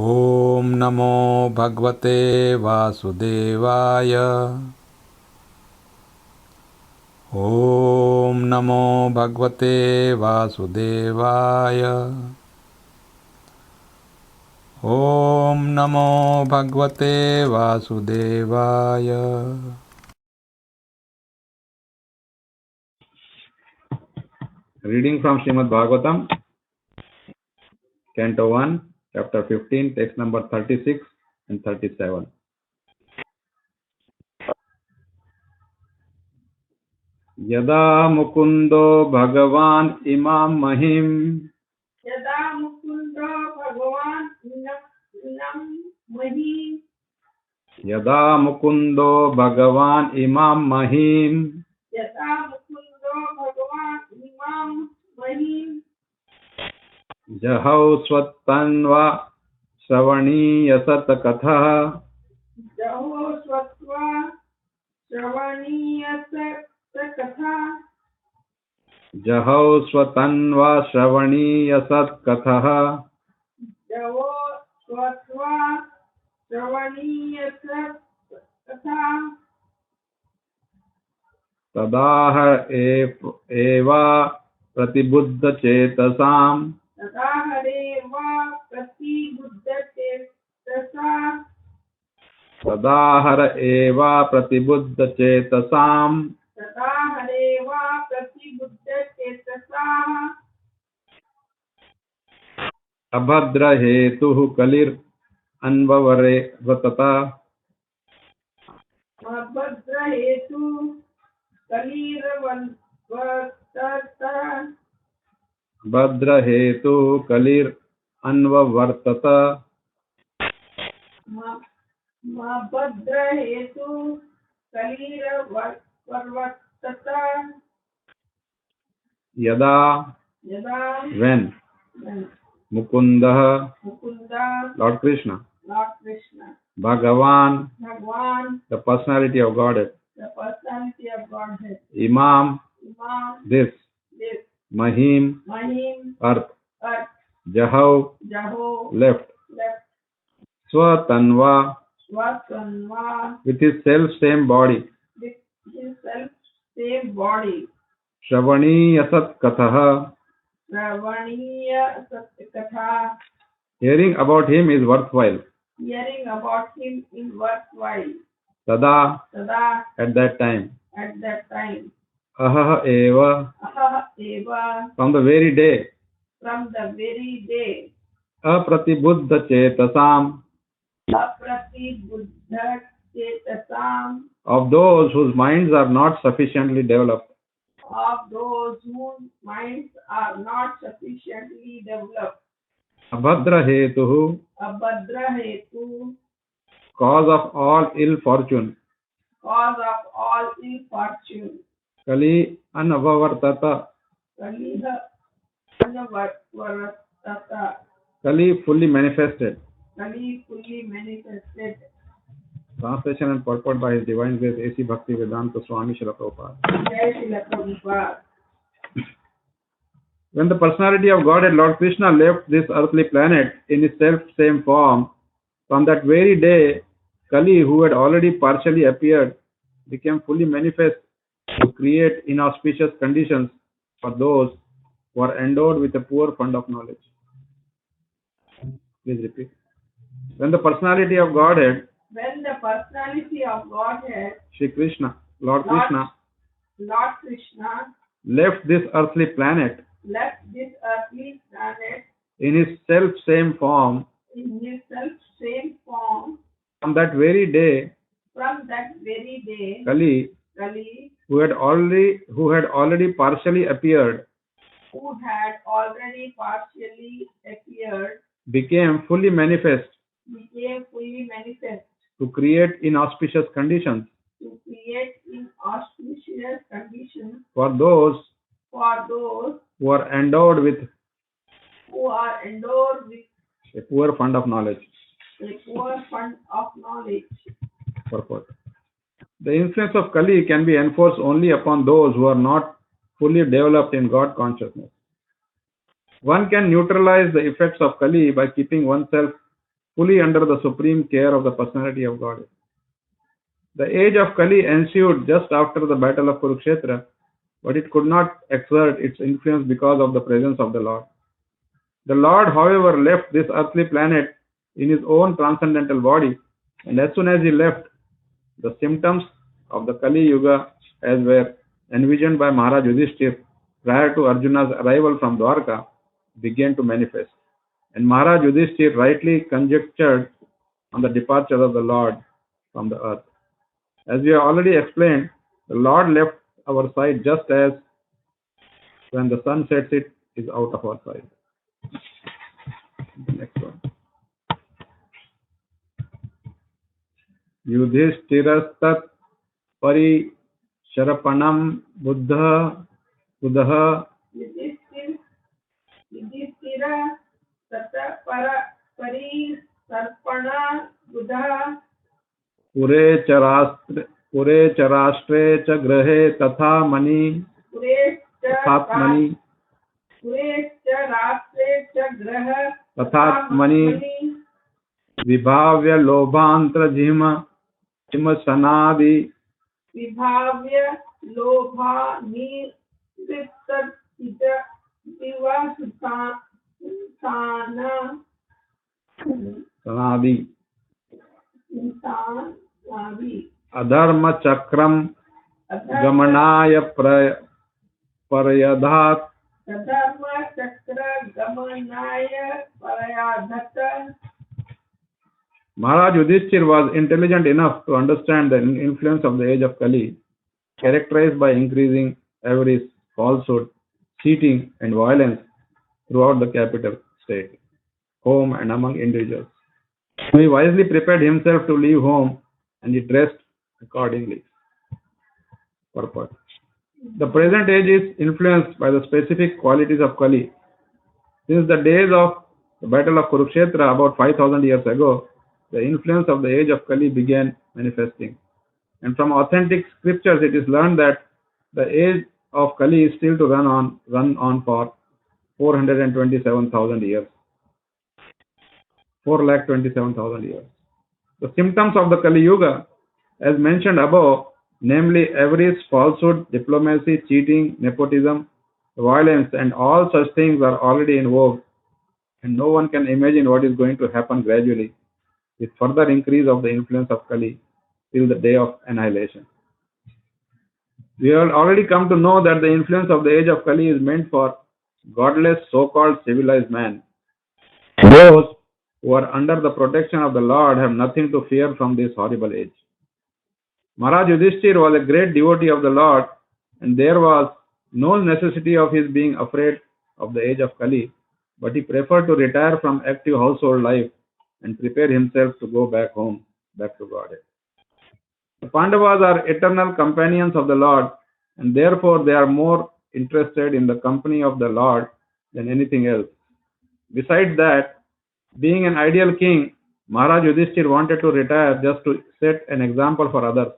ॐ नमो भगवते वासुदेवाय। ॐ नमो भगवते वासुदेवाय। ॐ नमो भगवते वासुदेवाय। Reading from Srimad Bhagavatam, Canto 1, Chapter 15, text number 36 and 37. Yada Mukundo Bhagavan Imam Mahim. यदा मुकुंदो भगवान इनम मही Yada Mukundo Bhagavan Imam Mahim. यदा मुकुंदो भगवान इमाम मही Jahau Swatanva Shravaniya Sat Katha. जहो स्वत्वा श्रवणीय कथा Jahau Swatanva Shravaniya Sat Katha. जहो स्वत्वा श्रवणीय कथा Tadaha eva Pratibuddha Chetasam. तथा हरे वा प्रतिबुद्ध चेतसा Tadahara eva Pratibuddha Chetasam. तथा हरे वा प्रतिबुद्ध चेतसा Abhadra hetuh kalir anvavare vatata. भद्र हेतु कलीरवन्तता Abhadra hetuh kalir anvavartata. भद्र हेतु कलीरवर्तता Yada यदा when Mukundah Mukunda Lord Krishna. Lord Krishna Bhagavan भगवान the personality of Godhead. the personality of Godhead Imam इमाम this. this Mahim Mahim earth. Earth Jahau जहो left. left Swatanva स्वसंवा with his self same body. with his self same body Shravani Asat Katha. श्रवणीय सत्य कथा Hearing about him is worthwhile. hearing about him in worthwhile Tada तदा at that time. at that time Ahaha eva अहः eva from the very day. from the very day Apratibuddha Chetasam अप्रतिबुद्ध चेतसाम of those whose minds are not sufficiently developed. of those whose minds are not sufficiently developed Abhadra hetuh abhadra hetu cause of all ill fortune. cause of all ill fortune Kali anavavartata. kaliha anavaratata Kali fully manifested. kali fully manifested. Translation and purport by His Divine Grace A.C. Bhaktivedanta Swami Srila Prabhupada. Jai Srila Prabhupada. When the personality of Godhead Lord Krishna left this earthly planet in his self-same form, from that very day, Kali, who had already partially appeared, became fully manifest to create inauspicious conditions for those who are endowed with a poor fund of knowledge. Please repeat. When the personality of Godhead, When the personality of Godhead, Shri Krishna, Lord Krishna, Lord Krishna, left this earthly planet left this earthly planet in his self-same form, in his self-same form, from that very day, from that very day, Kali, Kali, who had already partially appeared, who had already partially appeared, became fully manifest became fully manifest to create inauspicious conditions to create inauspicious conditions for those for those who are endowed with who are endowed with a poor fund of knowledge. a poor fund of knowledge. Purport. The influence of Kali can be enforced only upon those who are not fully developed in God consciousness. One can neutralize the effects of Kali by keeping oneself fully under the supreme care of the personality of God. The age of Kali ensued just after the battle of Kurukshetra, but it could not exert its influence because of the presence of the Lord. The Lord, however, left this earthly planet in his own transcendental body, and as soon as he left, the symptoms of the Kali Yuga, as were envisioned by Maharaj Yudhishthir prior to Arjuna's arrival from Dwarka, began to manifest. And Maharaj Yudhishthir rightly conjectured on the departure of the Lord from the earth. As we have already explained, the Lord left our sight just as when the sun sets, it is out of our sight. The next one. Yudhishthirastat parisharpanam buddha Yudhishthira Sata Parisarpana Buddha पुरे च राष्ट्रे च गृहे तथा मणि तथात्मनि तथात्मनि विभाव्य लोभांतरजिम हिमसनादि विभाव्य सनादि अधर्म चक्रम गमनाय पर्यधात Maharaj Yudhishthir was intelligent enough to understand the influence of the age of Kali, characterized by increasing avarice, falsehood, cheating, and violence throughout the capital state, home, and among individuals. So he wisely prepared himself to leave home, and he dressed accordingly. Purport. The present age is influenced by the specific qualities of Kali. Since the days of the battle of Kurukshetra about 5,000 years ago, the influence of the age of Kali began manifesting. And from authentic scriptures it is learned that the age of Kali is still to run on for 427,000 years. 4,27,000 years. The symptoms of the Kali Yuga, as mentioned above, namely avarice, falsehood, diplomacy, cheating, nepotism, violence, and all such things are already in vogue, and no one can imagine what is going to happen gradually with further increase of the influence of Kali till the day of annihilation. We have already come to know that the influence of the age of Kali is meant for godless so-called civilized man. Those who are under the protection of the Lord have nothing to fear from this horrible age. Maharaj Yudhishthir was a great devotee of the Lord, and there was no necessity of his being afraid of the age of Kali, but he preferred to retire from active household life and prepare himself to go back home, back to Godhead. The Pandavas are eternal companions of the Lord, and therefore they are more interested in the company of the Lord than anything else. Besides that, being an ideal king, Maharaj Yudhishthir wanted to retire just to set an example for others.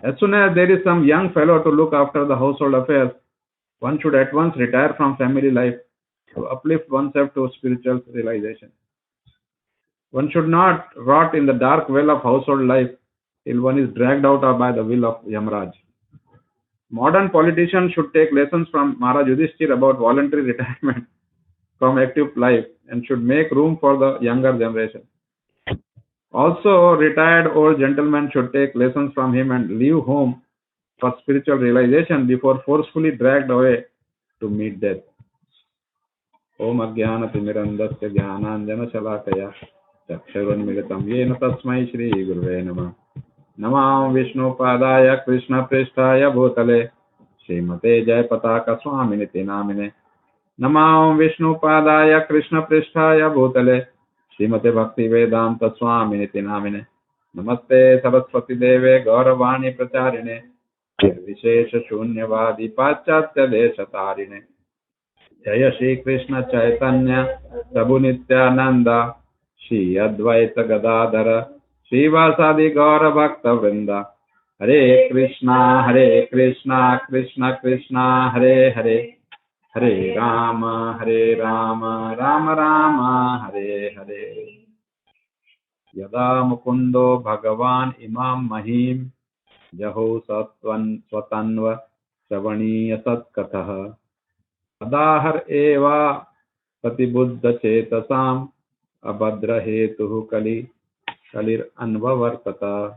As soon as there is some young fellow to look after the household affairs, one should at once retire from family life to uplift oneself to spiritual realization. One should not rot in the dark well of household life till one is dragged out by the will of Yamraj. Modern politicians should take lessons from Maharaj Yudhishthir about voluntary retirement from active life and should make room for the younger generation. Also, retired old gentlemen should take lessons from him and leave home for spiritual realization before forcefully dragged away to meet death. Om Ajnanatimirandasya Jnananjana Shalakaya Chakshurunmilitam Yena Tasmai Shri Guruve Namah Namam Vishnu Padaya Krishna Prishtaya Bhutale Srimate Jayapataka Swaminiti Namine Namam Vishnu Padaya Krishna Prishtaya Bhutale Srimate Bhakti Vedanta Swaminiti Namine Namaste Saraswati Deve Gauravani Pracharine Vishesha Shunyavadi Pachatya Deshatarine Jaya Shri Krishna Chaitanya Prabhu Nityananda Shri Advaita Gadadhara Shri Vasadi Gaura Bhakta Vrinda Hare Krishna Krishna Krishna Hare Hare Hare Rama Rama Rama Hare Hare यदा मुकुंदो भगवान इमाम महिम जहो स्वतन्व श्रवणीय सत्कथः तदाहर एवा प्रतिबुद्ध चेतसाम अभद्र हेतु kalir anvavartata.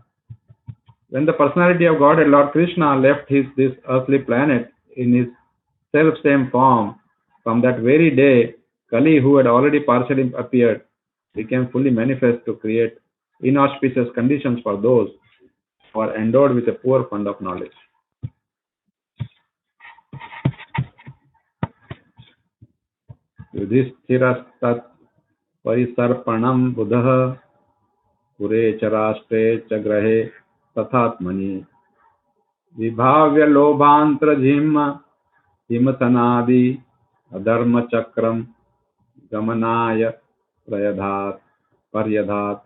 When the personality of Godhead Lord Krishna left this earthly planet in his self-same form, from that very day, Kali, who had already partially appeared, became fully manifest to create inauspicious conditions for those who are endowed with a poor fund of knowledge. Yudhishthirastat parisarpanam buddha pure charashtre chagrahe tathatmani vibhavya lobhantra jhimma himasanadi adharma chakram gamanaya paryadhat.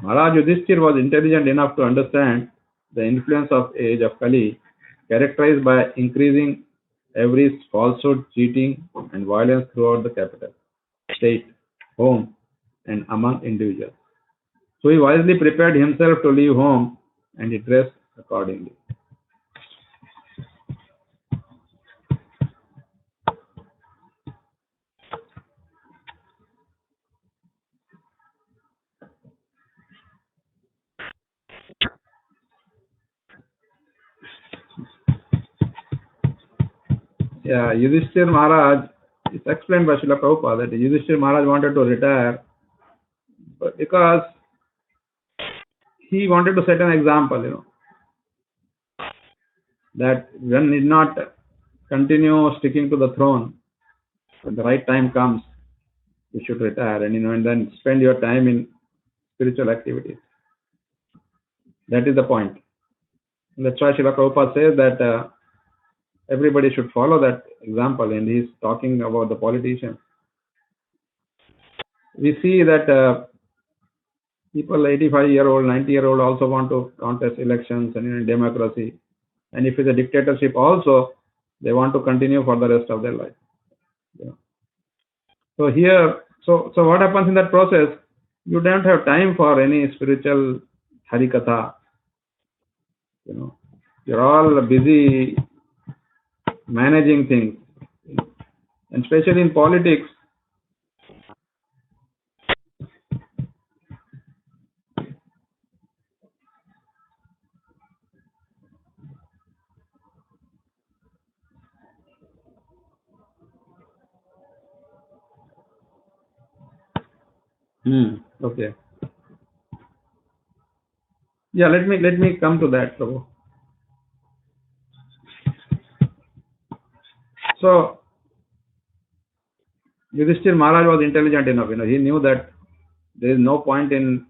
Maharaj Yudhishthir was intelligent enough to understand the influence of age of Kali, characterized by increasing every falsehood, cheating, and violence throughout the capital, state, home, and among individuals. So he wisely prepared himself to leave home and he dressed accordingly. Yeah, Yudhishthir Maharaj, it's explained by Srila Prabhupada that Yudhishthir Maharaj wanted to retire but because he wanted to set an example, that one need not continue sticking to the throne. When the right time comes, you should retire and then spend your time in spiritual activities. That is the point. And that's why Srila Prabhupada says that everybody should follow that example, and he's talking about the politicians. We see that people 85-year-old, 90-year-old also want to contest elections and in democracy. And if it's a dictatorship also, they want to continue for the rest of their life. So here, so what happens in that process? You don't have time for any spiritual harikatha. You're all busy managing things, and especially in politics. Okay. Yeah, let me come to that, Prabhu. So Yudhishthir Maharaj was intelligent enough. He knew that there is no point in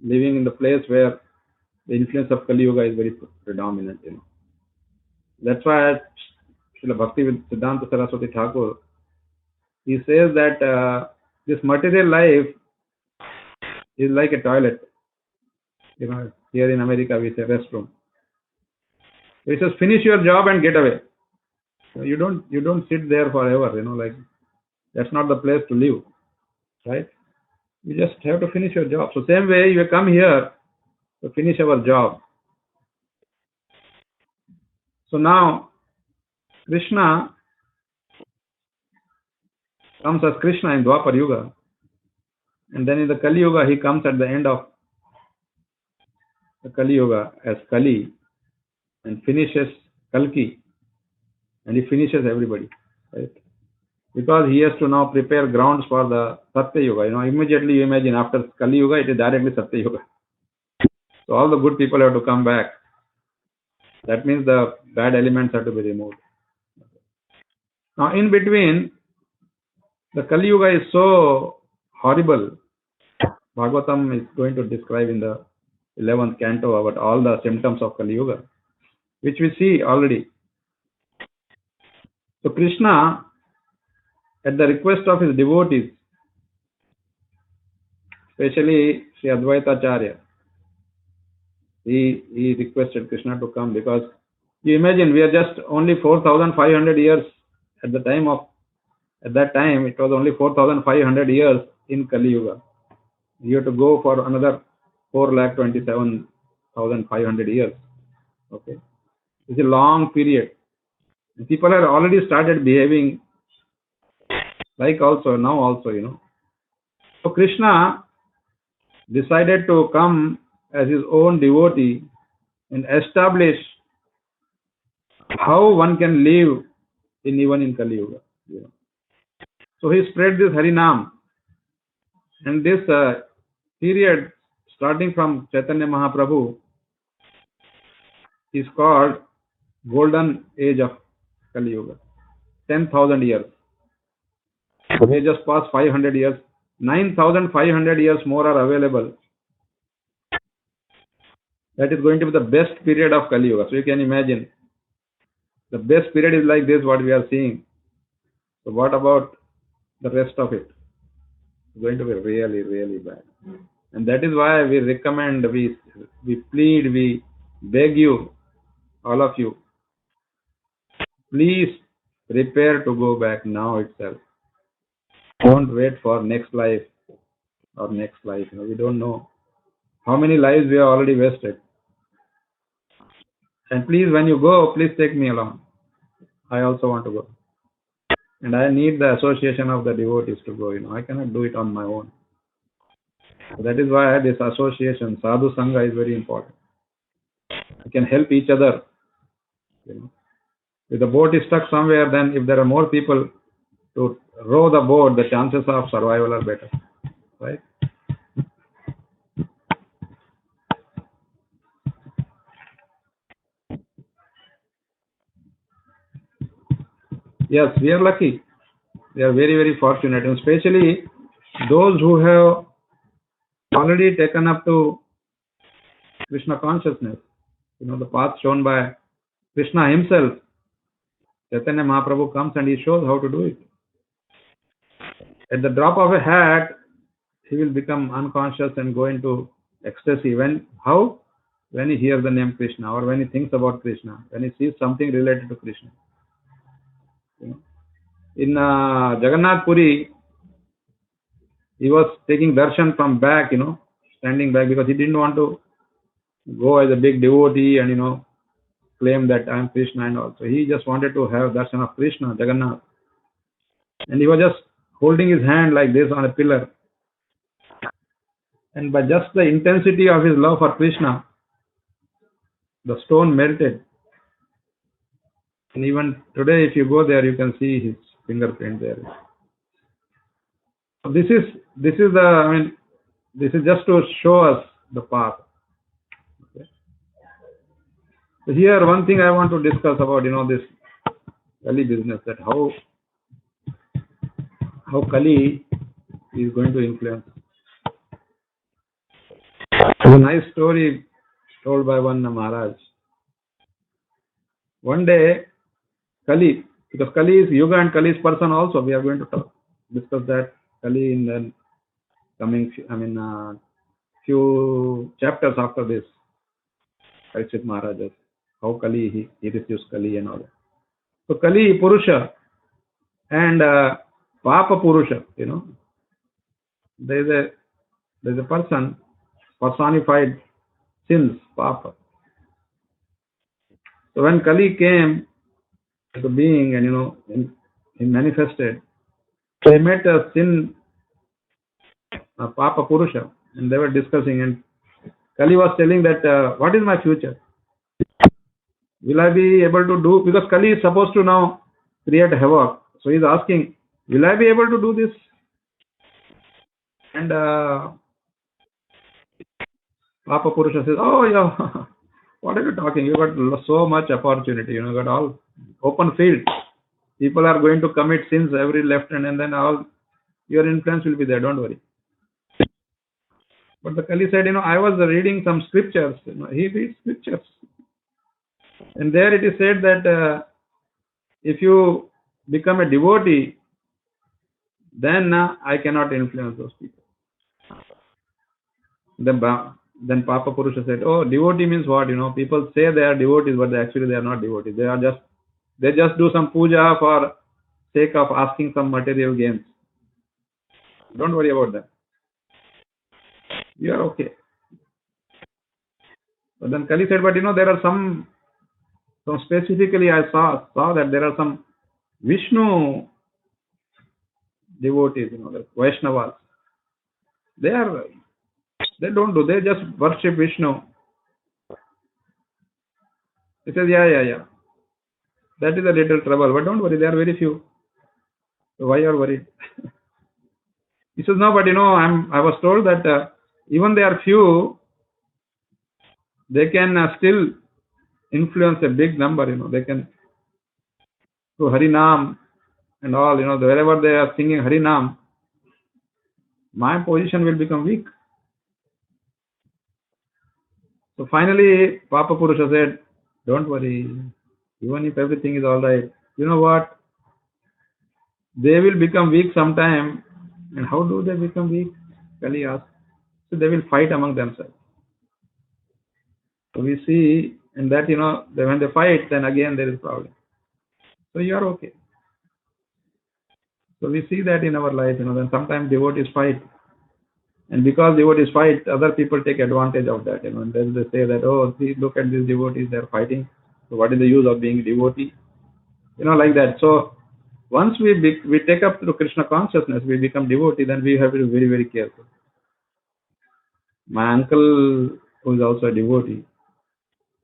living in the place where the influence of Kali Yuga is very predominant. That's why Srila Bhakti Siddhanta Saraswati Thakur, he says that this material life is like a toilet. Here in America we say restroom. He says, finish your job and get away. You don't sit there forever. Like that's not the place to live, right? You just have to finish your job. So same way you come here to finish our job. So now Krishna comes as Krishna in Dwapar Yuga, and then in the Kali Yuga he comes at the end of the Kali Yuga as Kali and finishes Kalki, and he finishes everybody, right? Because he has to now prepare grounds for the Satya Yuga. Immediately you imagine after Kali Yuga it is directly Satya Yuga. So all the good people have to come back. That means the bad elements have to be removed. Now in between, the Kali Yuga is so horrible. Bhagavatam is going to describe in the 11th canto about all the symptoms of Kali Yuga, which we see already. So Krishna, at the request of his devotees, especially Sri Advaita Acharya, he requested Krishna to come, because you imagine we are just only 4,500 years at that time it was only 4,500 years in Kali Yuga. You have to go for another 4,27,500 years. Okay, it's a long period. People have already started behaving like now also, So Krishna decided to come as his own devotee and establish how one can live even in Kali Yuga. So he spread this Harinam, and this period starting from Chaitanya Mahaprabhu is called Golden Age of Kali Yuga. 10,000 years. They just passed 500 years. 9,500 years more are available. That is going to be the best period of Kali Yuga. So you can imagine. The best period is like this, what we are seeing. So what about the rest of it? It's going to be really, really bad. And that is why we recommend, we plead, we beg you, all of you, please prepare to go back now itself. Don't wait for next life or next life. We don't know how many lives we have already wasted. And please, when you go, please take me along. I also want to go. And I need the association of the devotees to go. I cannot do it on my own. So that is why this association, Sadhu Sangha, is very important. We can help each other. If the boat is stuck somewhere, then if there are more people to row the boat, the chances of survival are better. Right? Yes, we are lucky. We are very, very fortunate. And especially those who have already taken up to Krishna consciousness. The path shown by Krishna himself. Chaitanya Mahaprabhu comes and he shows how to do it. At the drop of a hat, he will become unconscious and go into ecstasy. How? When he hears the name Krishna, or when he thinks about Krishna, when he sees something related to Krishna. In Jagannath Puri, he was taking darshan from back, standing back, because he didn't want to go as a big devotee and claim that I am Krishna and all. So he just wanted to have darshan of Krishna, Jagannath. And he was just holding his hand like this on a pillar. And by just the intensity of his love for Krishna, the stone melted. And even today, if you go there, you can see his fingerprint there. So this is just to show us the path. Okay. So here, one thing I want to discuss about, this Kali business, that how Kali is going to influence. There's a nice story told by one Maharaj. One day, Kali, because Kali is Yuga and Kali is person also, we are going to discuss that Kali in the coming, few chapters after this. Parikshit Maharaj, how Kali, he refused Kali and all that. So Kali, Purusha, and Papa Purusha, there's a person, personified sins, Papa. So when Kali came as a being and he manifested, so he met a sin, Papa Purusha, and they were discussing, and Kali was telling that what is my future? Will I be able to do, because Kali is supposed to now create havoc. So he's asking, will I be able to do this? And Papa Purusha says, oh yeah, what are you talking? You got so much opportunity, you got all open field. People are going to commit sins every left and then all your influence will be there, don't worry. But the Kali said, I was reading some scriptures. He reads scriptures. And there it is said that if you become a devotee, then I cannot influence those people. Then Papa Purusha said, oh, devotee means what? People say they are devotees, but actually they are not devotees. They just do some puja for sake of asking some material gains. Don't worry about that. You are okay. But then Kali said, but there are some specifically I saw that there are some Vishnu devotees, like Vaishnavas. They don't do, they just worship Vishnu. He says, yeah. That is a little trouble, but don't worry, they are very few. So why you are worried? He says, no, but I was told that even they are few, they can still influence a big number, they can do Harinam and all, wherever they are singing Harinam, my position will become weak. So finally, Papa Purusha said, don't worry, even if everything is all right, you know what? They will become weak sometime. And how do they become weak? Kali asked. So they will fight among themselves. So we see in that, when they fight, then again there is problem. So you are okay. So we see that in our life, then sometimes devotees fight. And because devotees fight, other people take advantage of that, and then they say that, oh, see, look at these devotees, they're fighting. So what is the use of being a devotee? Like that. So once we take up to Krishna consciousness, we become devotee, then we have to be very, very careful. My uncle, who is also a devotee,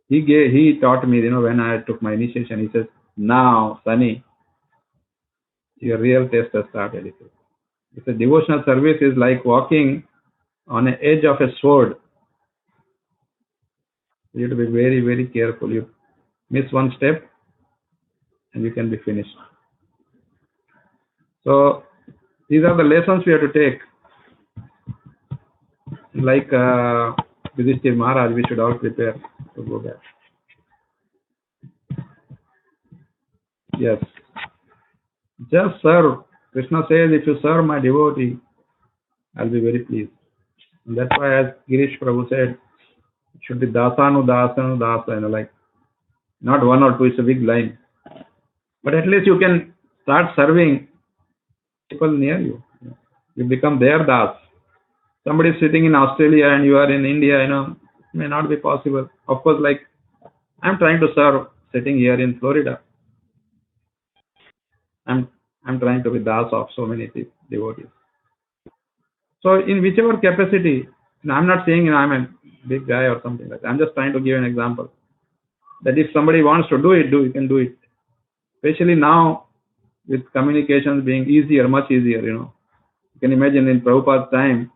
he taught me, when I took my initiation, he says, now, Sunny, your real test has started. He said, devotional service is like walking on the edge of a sword. You have to be very, very careful. You miss one step and you can be finished. So these are the lessons we have to take. Like Yudhishthir Maharaj, we should all prepare to go back. Yes. Just serve. Krishna says, if you serve my devotee, I'll be very pleased. And that's why, as Girish Prabhu said, it should be dasanu, dasanu, dasa, like not one or two, it's a big line. But at least you can start serving people near you. You become their das. Somebody is sitting in Australia and you are in India, may not be possible. Of course, like I'm trying to serve sitting here in Florida. I'm trying to be das of so many devotees. So in whichever capacity, I'm not saying I'm a big guy or something like that. I'm just trying to give an example. That if somebody wants to do it, you can do it. Especially now with communications being easier, much easier, You can imagine in Prabhupada's time,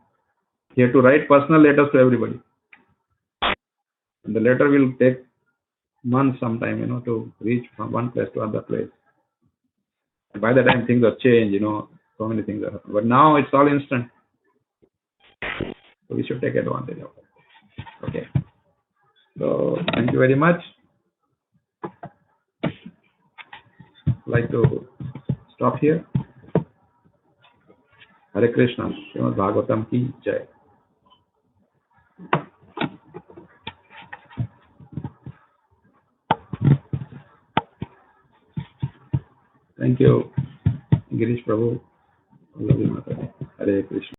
he had to write personal letters to everybody. And the letter will take months sometime, to reach from one place to other place. And by the time things have changed, so many things are happening. But now it's all instant. So we should take advantage of it. Okay. So thank you very much. I'd like to stop here. Hare Krishna. Srimad Bhagavatam ki jai. Thank you, Girish Prabhu. Hare Krishna.